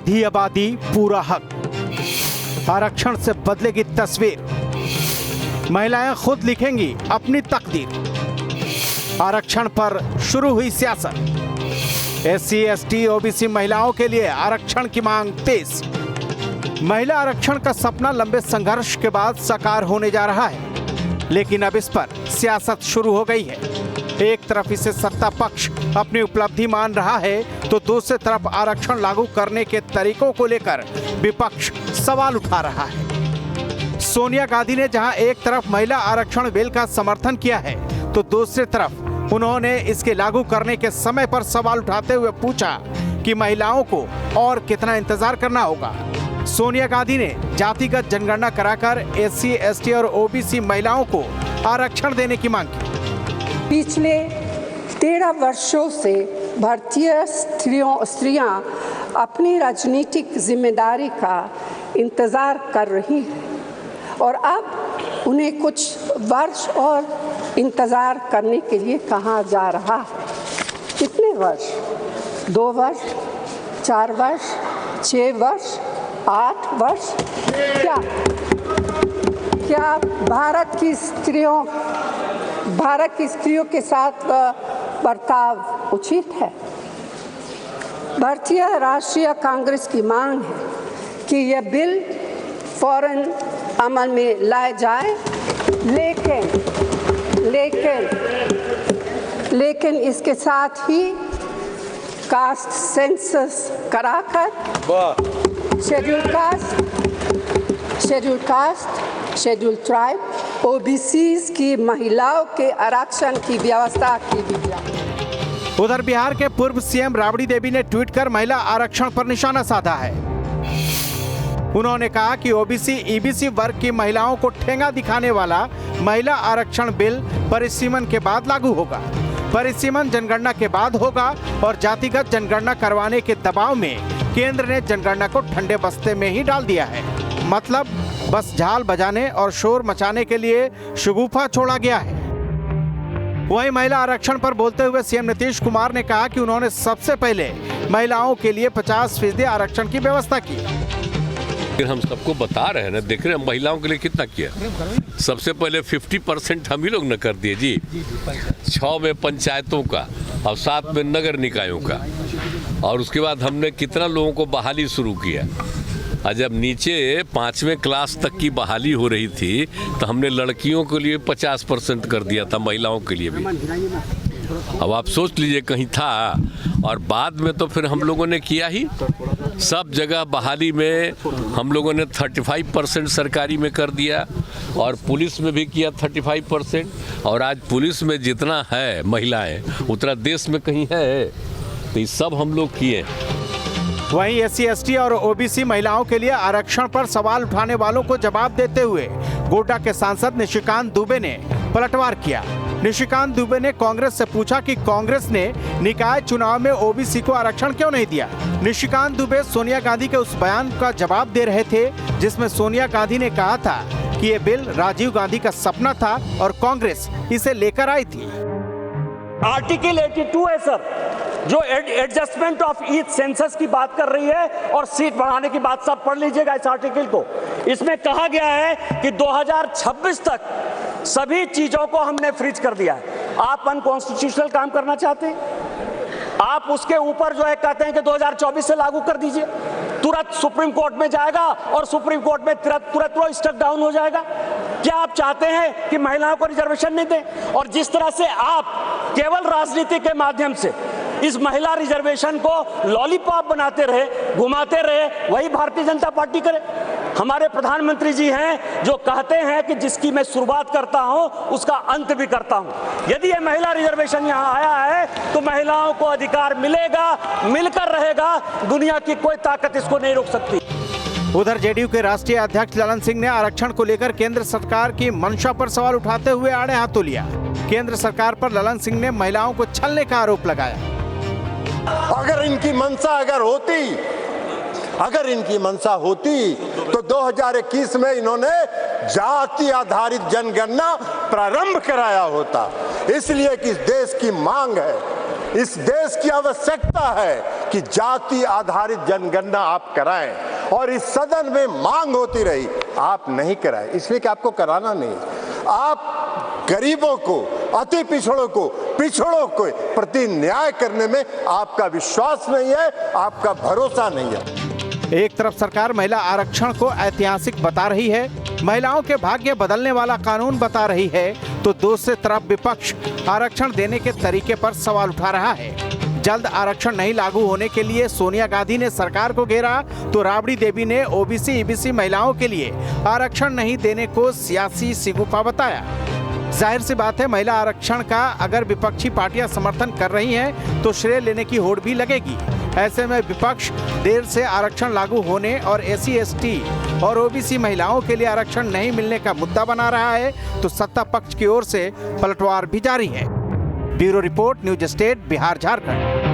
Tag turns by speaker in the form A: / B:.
A: आधी आबादी पूरा हक, आरक्षण से बदलेगी तस्वीर, महिलाएं खुद लिखेंगी अपनी तकदीर। आरक्षण पर शुरू हुई सियासत, एससी एसटी ओबीसी महिलाओं के लिए आरक्षण की मांग तेज। महिला आरक्षण का सपना लंबे संघर्ष के बाद साकार होने जा रहा है, लेकिन अब इस पर सियासत शुरू हो गई है। एक तरफ इसे सत्ता पक्ष अपनी उपलब्धि मान रहा है, तो दूसरी तरफ आरक्षण लागू करने के तरीकों को लेकर विपक्ष सवाल उठा रहा है। सोनिया गांधी ने जहां एक तरफ महिला आरक्षण बिल का समर्थन किया है, तो दूसरी तरफ उन्होंने इसके लागू करने के समय पर सवाल उठाते हुए पूछा कि महिलाओं को और कितना इंतजार करना होगा। सोनिया गांधी ने जातिगत जनगणना कराकर एससी एसटी और ओबीसी महिलाओं को आरक्षण देने की मांग की।
B: पिछले 13 वर्षों से भारतीय स्त्रियां अपनी राजनीतिक जिम्मेदारी का इंतजार कर रही हैं और अब उन्हें कुछ वर्ष और इंतजार करने के लिए कहा जा रहा है। कितने वर्ष? 2 वर्ष, 4 वर्ष, 6 वर्ष, 8 वर्ष? क्या भारत की स्त्रियों के साथ बर्ताव उचित है? भारतीय राष्ट्रीय कांग्रेस की मांग है कि यह बिल फौरन अमल में लाया जाए, लेकिन इसके साथ ही कास्ट सेंसस कराकर शेड्यूल ट्राइब, ओबीसीज की महिलाओं के आरक्षण की व्यवस्था की जाए।
A: उधर बिहार के पूर्व सीएम राबड़ी देवी ने ट्वीट कर महिला आरक्षण पर निशाना साधा है। उन्होंने कहा कि ओबीसी ईबीसी वर्ग की महिलाओं को ठेंगा दिखाने वाला महिला आरक्षण बिल परिसीमन के बाद लागू होगा। परिसीमन जनगणना के बाद होगा और जातिगत जनगणना करवाने के दबाव में केंद्र ने जनगणना को ठंडे बस्ते में ही डाल दिया है। मतलब बस झाल बजाने और शोर मचाने के लिए शगुफा छोड़ा गया है। वहीं महिला आरक्षण पर बोलते हुए सीएम नीतीश कुमार ने कहा कि उन्होंने सबसे पहले महिलाओं के लिए 50% आरक्षण की व्यवस्था की।
C: फिर हम सबको बता रहे हैं ना, देख रहे हैं महिलाओं के लिए कितना किया। सबसे पहले 50% हम ही लोग न कर दिए जी, 6 में पंचायतों का और 7 में नगर निकायों का, और उसके बाद हमने कितना लोगों को बहाली शुरू किया। और जब नीचे 5वें क्लास तक की बहाली हो रही थी तो हमने लड़कियों के लिए 50% कर दिया था, महिलाओं के लिए भी। अब आप सोच लीजिए कहीं था, और बाद में तो फिर हम लोगों ने किया ही सब जगह बहाली में। हम लोगों ने 35% सरकारी में कर दिया और पुलिस में भी किया 35%, और आज पुलिस में जितना है महिलाएं उतना देश में कहीं है, तो ये सब हम लोग किए।
A: वहीं एससी एसटी और ओबीसी महिलाओं के लिए आरक्षण पर सवाल उठाने वालों को जवाब देते हुए गोड्डा के सांसद निशिकांत दुबे ने पलटवार किया। निशिकांत दुबे ने कांग्रेस से पूछा कि कांग्रेस ने निकाय चुनाव में ओबीसी को आरक्षण क्यों नहीं दिया। निशिकांत दुबे सोनिया गांधी के उस बयान का जवाब दे रहे थे जिसमें सोनिया गांधी ने कहा था कि ये बिल राजीव गांधी का सपना था और कांग्रेस इसे लेकर आई थी।
D: आर्टिकल 82 है सर, जो एडजस्टमेंट ऑफ ईच सेंसस की बात कर रही है और सीट बढ़ाने की बात, सब पढ़ लीजिएगा इस आर्टिकल को। इसमें कहा गया है कि 2026 तक सभी चीजों को हमने फ्रीज कर दिया है। आप अनकॉन्स्टिट्यूशनल काम करना चाहते हैं, आप उसके ऊपर जो है कहते हैं कि 2024 से लागू कर दीजिए, तुरंत सुप्रीम कोर्ट में जाएगा और सुप्रीम कोर्ट में तुरंत वो स्टक डाउन हो जाएगा। क्या आप चाहते हैं कि महिलाओं को रिजर्वेशन नहीं दें? और जिस तरह से आप केवल राजनीति के माध्यम से इस महिला रिजर्वेशन को लॉलीपॉप बनाते रहे, घुमाते रहे, वही भारतीय जनता पार्टी करे। हमारे प्रधानमंत्री जी हैं जो कहते हैं कि जिसकी मैं शुरुआत करता हूं उसका अंत भी करता हूं। यदि ये महिला रिजर्वेशन यहां आया है तो महिलाओं को अधिकार मिलेगा, मिलकर रहेगा, दुनिया की कोई ताकत इसको नहीं रोक सकती।
A: उधर जेडीयू के राष्ट्रीय अध्यक्ष ललन सिंह ने आरक्षण को लेकर केंद्र सरकार की मंशा पर सवाल उठाते हुए आड़े हाथों लिया। केंद्र सरकार पर ललन सिंह ने महिलाओं को छलने का आरोप लगाया।
E: अगर इनकी मंशा होती तो 2021 में इन्होंने जाति आधारित जनगणना प्रारंभ कराया होता। इसलिए कि देश की मांग है इस देश की आवश्यकता है कि जाति आधारित जनगणना आप कराएं, और इस सदन में मांग होती रही आप नहीं कराएं, इसलिए कि आपको कराना नहीं। आप गरीबों को, अति पिछड़ों को प्रति न्याय करने में आपका विश्वास नहीं है, आपका भरोसा नहीं है।
A: एक तरफ सरकार महिला आरक्षण को ऐतिहासिक बता रही है, महिलाओं के भाग्य बदलने वाला कानून बता रही है, तो दूसरी तरफ विपक्ष आरक्षण देने के तरीके पर सवाल उठा रहा है। जल्द आरक्षण नहीं लागू होने के लिए सोनिया गांधी ने सरकार को घेरा, तो राबड़ी देवी ने ओबीसी ईबीसी महिलाओं के लिए आरक्षण नहीं देने को सियासी सिगुफा बताया। जाहिर सी बात है, महिला आरक्षण का अगर विपक्षी पार्टियां समर्थन कर रही हैं तो श्रेय लेने की होड़ भी लगेगी। ऐसे में विपक्ष देर से आरक्षण लागू होने और एससी एसटी और ओबीसी महिलाओं के लिए आरक्षण नहीं मिलने का मुद्दा बना रहा है, तो सत्ता पक्ष की ओर से पलटवार भी जारी है। Bureau report, news state, Bihar Jharkhand.